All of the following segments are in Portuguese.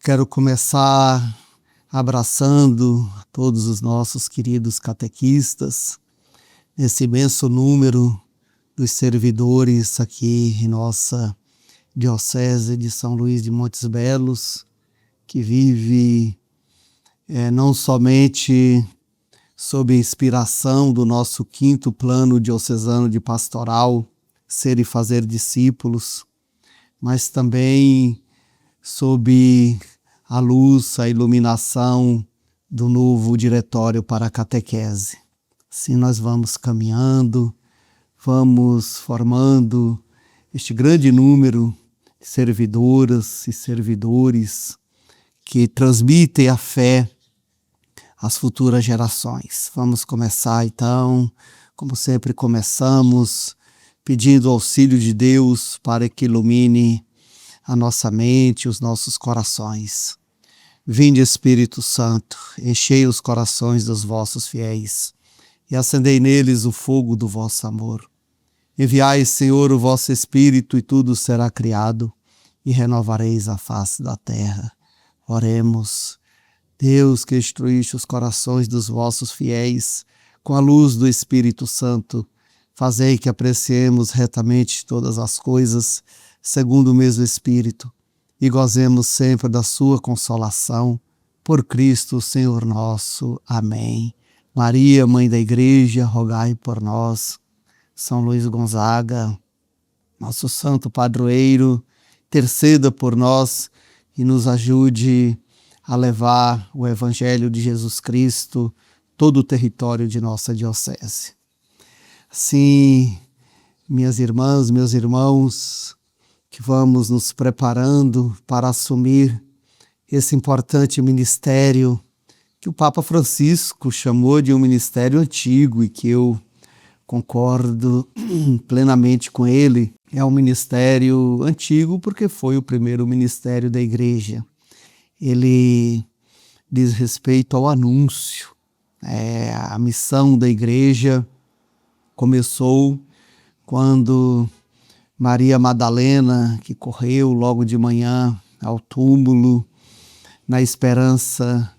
Quero começar abraçando todos os nossos queridos catequistas, esse imenso número dos servidores aqui em nossa Diocese de São Luís de Montes Belos, que vive não somente sob a inspiração do nosso 5º plano diocesano de pastoral, ser e fazer discípulos, mas também sob a luz, a iluminação do novo diretório para a catequese. Assim nós vamos caminhando, vamos formando este grande número de servidoras e servidores que transmitem a fé às futuras gerações. Vamos começar então, como sempre começamos, pedindo o auxílio de Deus para que ilumine a nossa mente, os nossos corações. Vinde, Espírito Santo, enchei os corações dos vossos fiéis e acendei neles o fogo do vosso amor. Enviai, Senhor, o vosso Espírito e tudo será criado e renovareis a face da terra. Oremos. Deus, que instruíste os corações dos vossos fiéis com a luz do Espírito Santo, fazei que apreciemos retamente todas as coisas segundo o mesmo Espírito, e gozemos sempre da sua consolação, por Cristo, Senhor nosso. Amém. Maria, Mãe da Igreja, rogai por nós. São Luís Gonzaga, nosso santo padroeiro, interceda por nós e nos ajude a levar o Evangelho de Jesus Cristo todo o território de nossa diocese. Assim, minhas irmãs, meus irmãos, que vamos nos preparando para assumir esse importante ministério que o Papa Francisco chamou de um ministério antigo e que eu concordo plenamente com ele. É um ministério antigo porque foi o primeiro ministério da Igreja. Ele diz respeito ao anúncio. A missão da Igreja começou quando Maria Madalena, que correu logo de manhã ao túmulo, na esperança,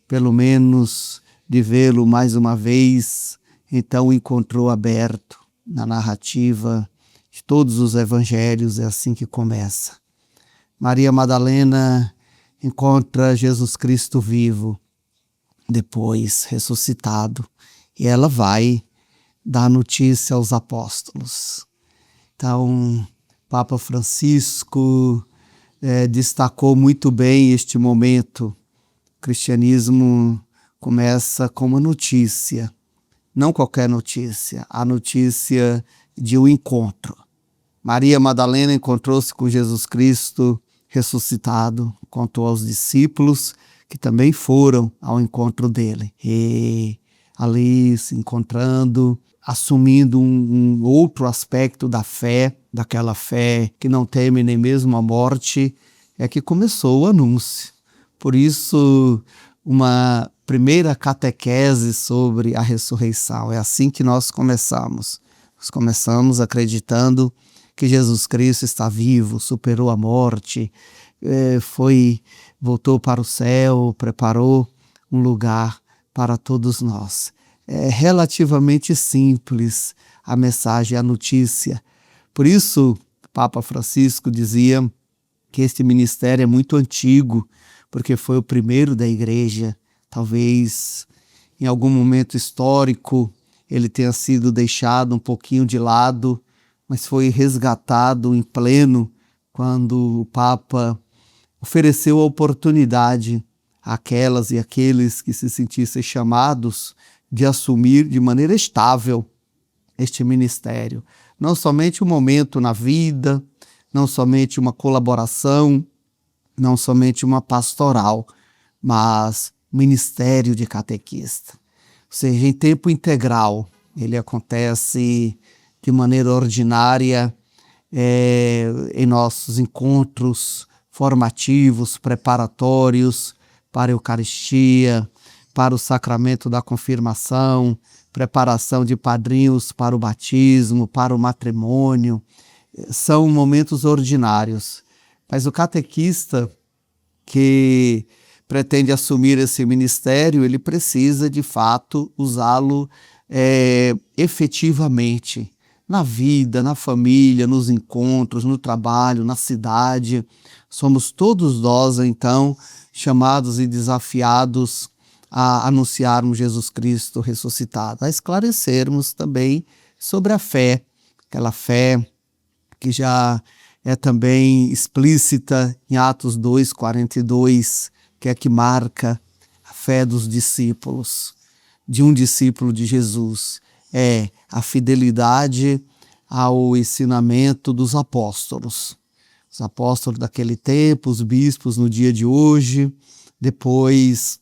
pelo menos, de vê-lo mais uma vez, então o encontrou aberto na narrativa de todos os evangelhos, é assim que começa. Maria Madalena encontra Jesus Cristo vivo, depois ressuscitado, e ela vai dar notícia aos apóstolos. Então, Papa Francisco destacou muito bem este momento. O cristianismo começa com uma notícia, não qualquer notícia, a notícia de um encontro. Maria Madalena encontrou-se com Jesus Cristo ressuscitado, contou aos discípulos que também foram ao encontro dele. E ali se encontrando, assumindo um outro aspecto da fé, daquela fé que não teme nem mesmo a morte, é que começou o anúncio. Por isso, uma primeira catequese sobre a ressurreição. É assim que nós começamos. Nós começamos acreditando que Jesus Cristo está vivo, superou a morte, voltou para o céu, preparou um lugar para todos nós. É relativamente simples a mensagem, a notícia. Por isso, Papa Francisco dizia que este ministério é muito antigo, porque foi o primeiro da Igreja. Talvez, em algum momento histórico, ele tenha sido deixado um pouquinho de lado, mas foi resgatado em pleno quando o Papa ofereceu a oportunidade àquelas e àqueles que se sentissem chamados de assumir de maneira estável este ministério. Não somente um momento na vida, não somente uma colaboração, não somente uma pastoral, mas ministério de catequista. Ou seja, em tempo integral, ele acontece de maneira ordinária em nossos encontros formativos, preparatórios para a Eucaristia, para o sacramento da confirmação, preparação de padrinhos para o batismo, para o matrimônio. São momentos ordinários. Mas o catequista que pretende assumir esse ministério, ele precisa de fato usá-lo efetivamente na vida, na família, nos encontros, no trabalho, na cidade. Somos todos nós, então, chamados e desafiados a anunciarmos Jesus Cristo ressuscitado, a esclarecermos também sobre a fé, aquela fé que já é também explícita em Atos 2:42, que é que marca a fé dos discípulos, de um discípulo de Jesus, é a fidelidade ao ensinamento dos apóstolos. Os apóstolos daquele tempo, os bispos no dia de hoje, depois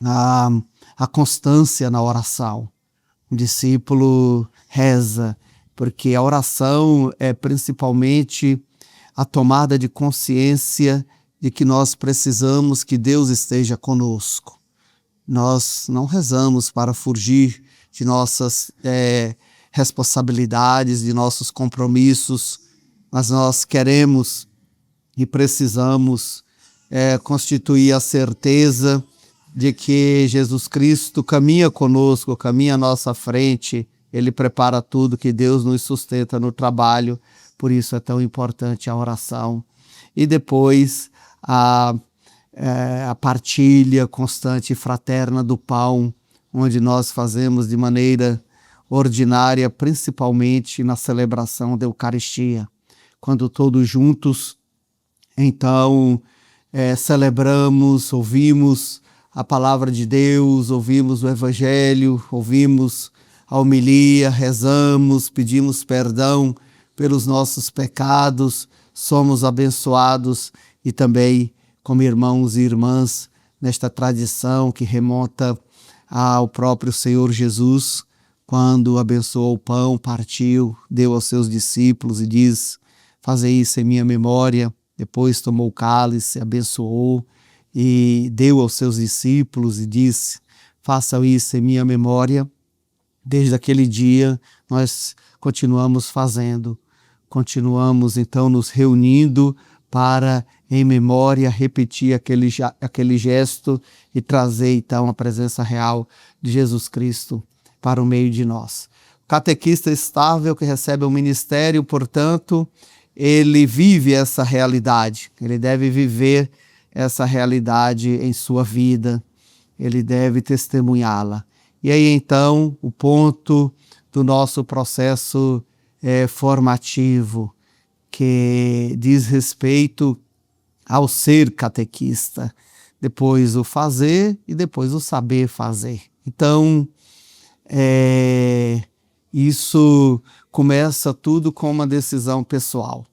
a constância na oração. O discípulo reza, porque a oração é principalmente a tomada de consciência de que nós precisamos que Deus esteja conosco. Nós não rezamos para fugir de nossas responsabilidades, de nossos compromissos, mas nós queremos e precisamos constituir a certeza de que Jesus Cristo caminha conosco, caminha à nossa frente, Ele prepara tudo, que Deus nos sustenta no trabalho, por isso é tão importante a oração. E depois a partilha constante e fraterna do pão, onde nós fazemos de maneira ordinária, principalmente na celebração da Eucaristia. Quando todos juntos, então, celebramos, ouvimos a palavra de Deus, ouvimos o Evangelho, ouvimos a homilia, rezamos, pedimos perdão pelos nossos pecados, somos abençoados e também como irmãos e irmãs nesta tradição que remonta ao próprio Senhor Jesus, quando abençoou o pão, partiu, deu aos seus discípulos e diz: fazei isso em minha memória. Depois tomou o cálice, abençoou e deu aos seus discípulos e disse: façam isso em minha memória. Desde aquele dia nós continuamos fazendo, continuamos então nos reunindo para, em memória, repetir aquele gesto e trazer então a presença real de Jesus Cristo para o meio de nós. O catequista estável que recebe o ministério, portanto, ele vive essa realidade, ele deve viver essa realidade em sua vida, ele deve testemunhá-la. E aí então o ponto do nosso processo formativo, que diz respeito ao ser catequista, depois o fazer e depois o saber fazer. Então, isso começa tudo com uma decisão pessoal.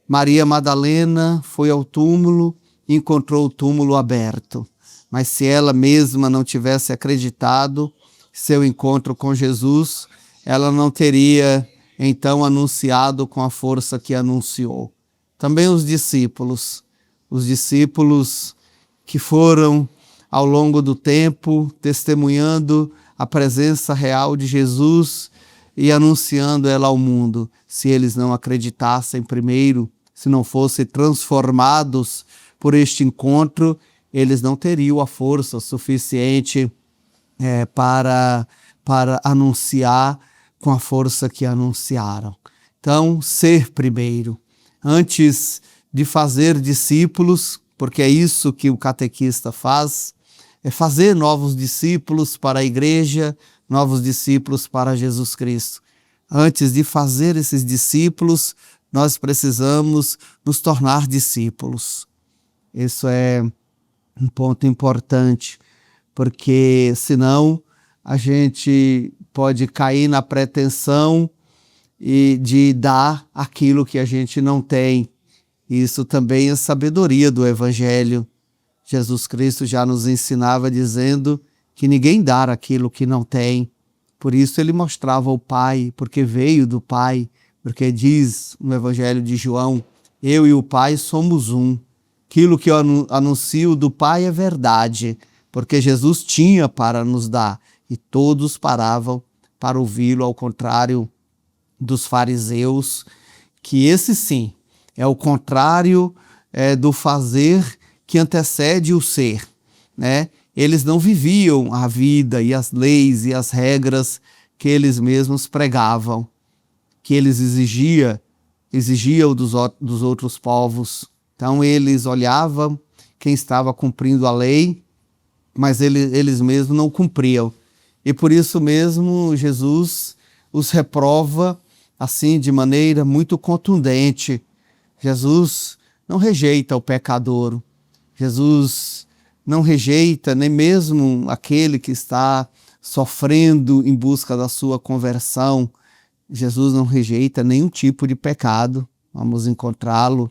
Maria Madalena foi ao túmulo e encontrou o túmulo aberto, mas se ela mesma não tivesse acreditado seu encontro com Jesus, ela não teria então anunciado com a força que anunciou. Também os discípulos que foram ao longo do tempo testemunhando a presença real de Jesus e anunciando ela ao mundo. Se eles não acreditassem primeiro, se não fossem transformados por este encontro, eles não teriam a força suficiente para anunciar com a força que anunciaram. Então, ser primeiro, antes de fazer discípulos, porque é isso que o catequista faz, é fazer novos discípulos para a igreja, novos discípulos para Jesus Cristo. Antes de fazer esses discípulos, nós precisamos nos tornar discípulos. Isso é um ponto importante, porque senão a gente pode cair na pretensão de dar aquilo que a gente não tem. Isso também é sabedoria do Evangelho. Jesus Cristo já nos ensinava dizendo que ninguém dá aquilo que não tem. Por isso ele mostrava o Pai, porque veio do Pai, porque diz no Evangelho de João: eu e o Pai somos um. Aquilo que eu anuncio do Pai é verdade, porque Jesus tinha para nos dar e todos paravam para ouvi-lo, ao contrário dos fariseus, que esse sim é o contrário do fazer que antecede o ser, né? Eles não viviam a vida e as leis e as regras que eles mesmos pregavam, que eles exigiam dos outros povos. Então eles olhavam quem estava cumprindo a lei, mas eles mesmos não cumpriam. E por isso mesmo Jesus os reprova assim de maneira muito contundente. Jesus não rejeita o pecador. Jesus não rejeita nem mesmo aquele que está sofrendo em busca da sua conversão. Jesus não rejeita nenhum tipo de pecado. Vamos encontrá-lo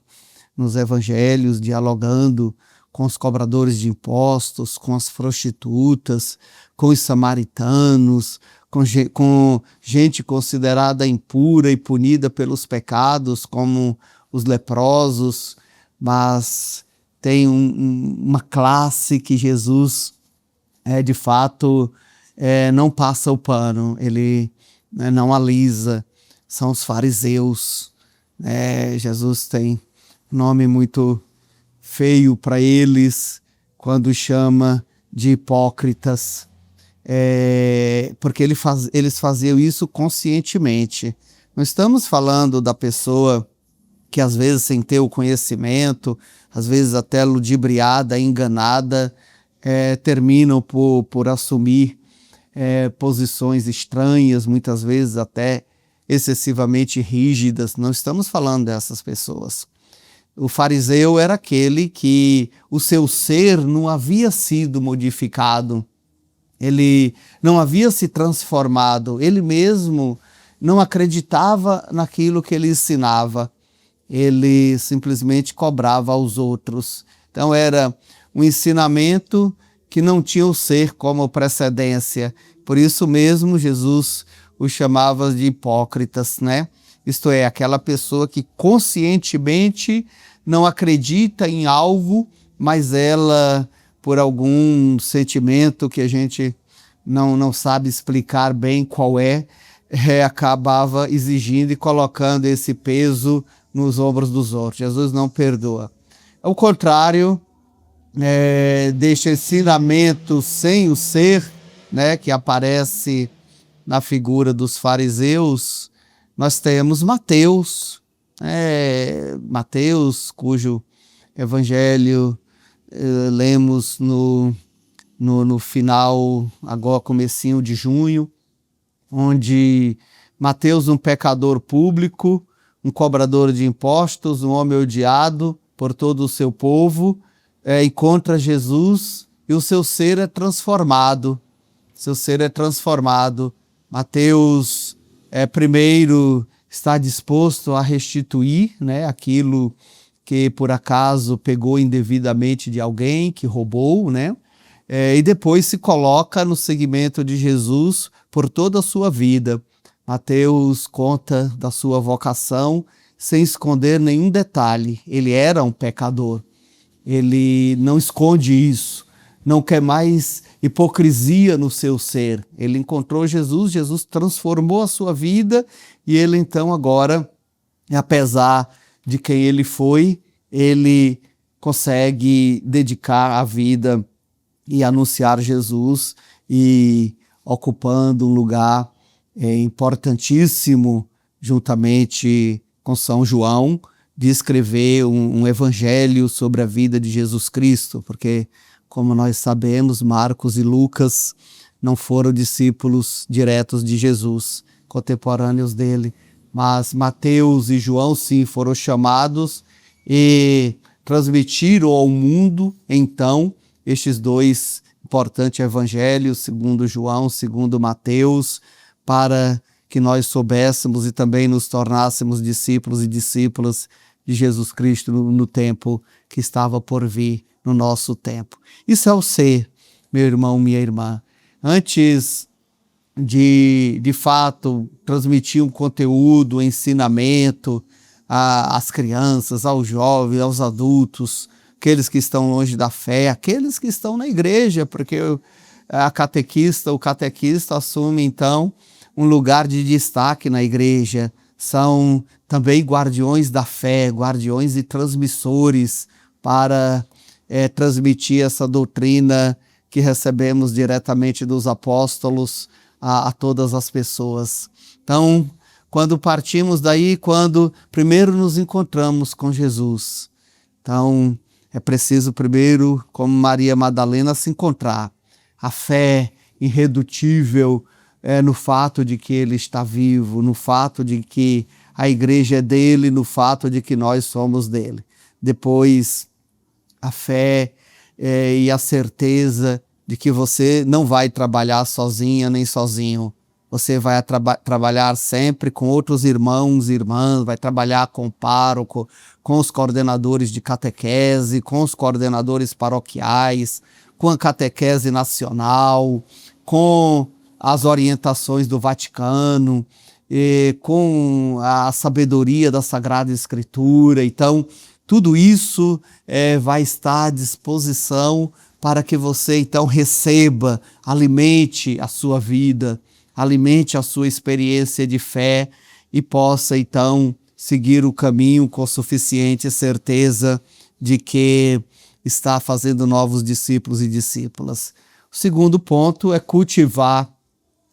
nos evangelhos, dialogando com os cobradores de impostos, com as prostitutas, com os samaritanos, com gente considerada impura e punida pelos pecados, como os leprosos, mas tem uma classe que Jesus, de fato, não passa o pano, ele não alisa, são os fariseus. Jesus tem um nome muito feio para eles, quando chama de hipócritas, porque eles faziam isso conscientemente. Não estamos falando da pessoa que às vezes sem ter o conhecimento, às vezes até ludibriada, enganada, terminam por assumir posições estranhas, muitas vezes até excessivamente rígidas. Não estamos falando dessas pessoas. O fariseu era aquele que o seu ser não havia sido modificado, ele não havia se transformado, ele mesmo não acreditava naquilo que ele ensinava, ele simplesmente cobrava aos outros. Então era um ensinamento que não tinha o ser como precedência. Por isso mesmo Jesus os chamava de hipócritas, né? Isto é, aquela pessoa que conscientemente não acredita em algo, mas ela, por algum sentimento que a gente não sabe explicar bem qual acabava exigindo e colocando esse peso nos ombros dos outros. Jesus não perdoa. Ao contrário, deste ensinamento sem o ser, né, que aparece na figura dos fariseus, nós temos Mateus, Mateus, cujo evangelho lemos no final, agora comecinho de junho, onde Mateus, um pecador público, um cobrador de impostos, um homem odiado por todo o seu povo, encontra Jesus e o seu ser é transformado. Seu ser é transformado. Mateus primeiro está disposto a restituir, né, aquilo que por acaso pegou indevidamente de alguém, que roubou, né? E depois se coloca no seguimento de Jesus por toda a sua vida. Mateus conta da sua vocação sem esconder nenhum detalhe. Ele era um pecador. Ele não esconde isso. Não quer mais hipocrisia no seu ser. Ele encontrou Jesus, Jesus transformou a sua vida e ele então agora, apesar de quem ele foi, ele consegue dedicar a vida e anunciar Jesus e ocupando um lugar importantíssimo juntamente com São João, de escrever um evangelho sobre a vida de Jesus Cristo, porque, como nós sabemos, Marcos e Lucas não foram discípulos diretos de Jesus, contemporâneos dele, mas Mateus e João sim foram chamados e transmitiram ao mundo, então, estes dois importantes evangelhos, segundo João, segundo Mateus, para que nós soubéssemos e também nos tornássemos discípulos e discípulas de Jesus Cristo no tempo que estava por vir, no nosso tempo. Isso é o ser, meu irmão, minha irmã. Antes de fato, transmitir um conteúdo, um ensinamento às crianças, aos jovens, aos adultos, aqueles que estão longe da fé, aqueles que estão na igreja, porque o catequista assume, então, um lugar de destaque na igreja. São também guardiões da fé, guardiões e transmissores para transmitir essa doutrina que recebemos diretamente dos apóstolos a todas as pessoas. Então, quando partimos daí, quando primeiro nos encontramos com Jesus, então é preciso primeiro, como Maria Madalena, se encontrar. A fé irredutível no fato de que Ele está vivo, no fato de que a igreja é dele, no fato de que nós somos dele. Depois, a fé e a certeza de que você não vai trabalhar sozinha nem sozinho. Você vai trabalhar sempre com outros irmãos e irmãs, vai trabalhar com o pároco, com os coordenadores de catequese, com os coordenadores paroquiais, com a catequese nacional, com as orientações do Vaticano, com a sabedoria da Sagrada Escritura. Então, tudo isso vai estar à disposição para que você, então, receba, alimente a sua vida, alimente a sua experiência de fé e possa, então, seguir o caminho com suficiente certeza de que está fazendo novos discípulos e discípulas. O segundo ponto é cultivar,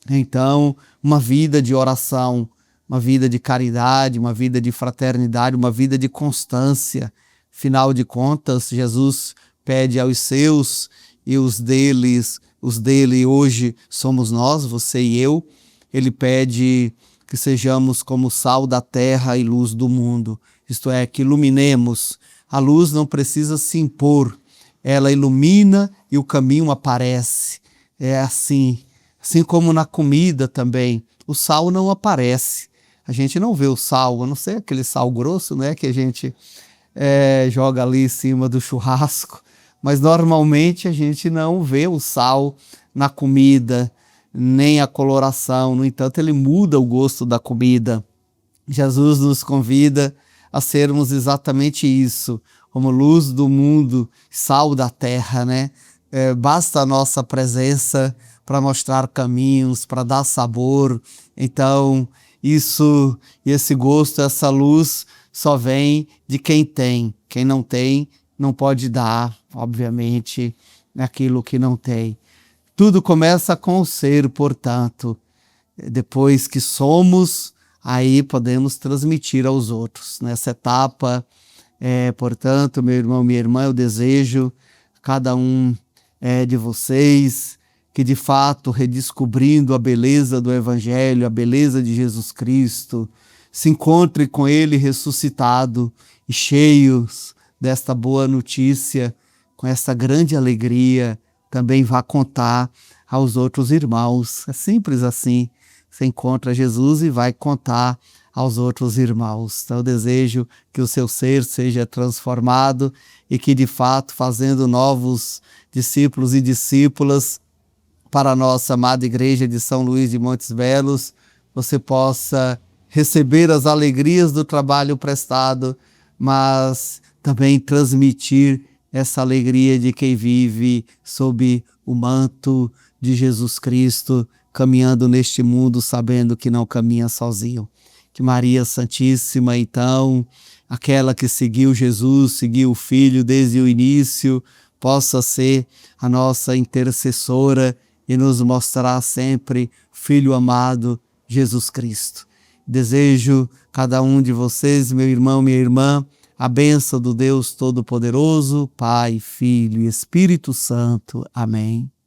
então, uma vida de oração, uma vida de caridade, uma vida de fraternidade, uma vida de constância. Afinal de contas, Jesus pede aos seus e os dele hoje somos nós, você e eu. Ele pede que sejamos como sal da terra e luz do mundo, isto é, que iluminemos. A luz não precisa se impor, ela ilumina e o caminho aparece. É assim como na comida também, o sal não aparece. A gente não vê o sal, a não ser aquele sal grosso, né, que a gente joga ali em cima do churrasco, mas normalmente a gente não vê o sal na comida, nem a coloração. No entanto, ele muda o gosto da comida. Jesus nos convida a sermos exatamente isso, como luz do mundo, sal da terra, né? Basta a nossa presença para mostrar caminhos, para dar sabor. Então, esse gosto, essa luz só vem de quem tem. Quem não tem, não pode dar, obviamente, aquilo que não tem. Tudo começa com o ser, portanto. Depois que somos, aí podemos transmitir aos outros. Nessa etapa, portanto, meu irmão, minha irmã, eu desejo a cada um de vocês que, de fato, redescobrindo a beleza do Evangelho, a beleza de Jesus Cristo, se encontre com Ele ressuscitado e cheios desta boa notícia, com essa grande alegria, também vá contar aos outros irmãos. É simples assim. Você encontra Jesus e vai contar aos outros irmãos. Então eu desejo que o seu ser seja transformado e que, de fato, fazendo novos discípulos e discípulas para a nossa amada Igreja de São Luís de Montes Belos, você possa receber as alegrias do trabalho prestado, mas também transmitir essa alegria de quem vive sob o manto de Jesus Cristo, caminhando neste mundo, sabendo que não caminha sozinho. Que Maria Santíssima, então, aquela que seguiu Jesus, seguiu o Filho desde o início, possa ser a nossa intercessora e nos mostrar sempre Filho amado, Jesus Cristo. Desejo cada um de vocês, meu irmão, minha irmã, a bênção do Deus Todo-Poderoso, Pai, Filho e Espírito Santo. Amém.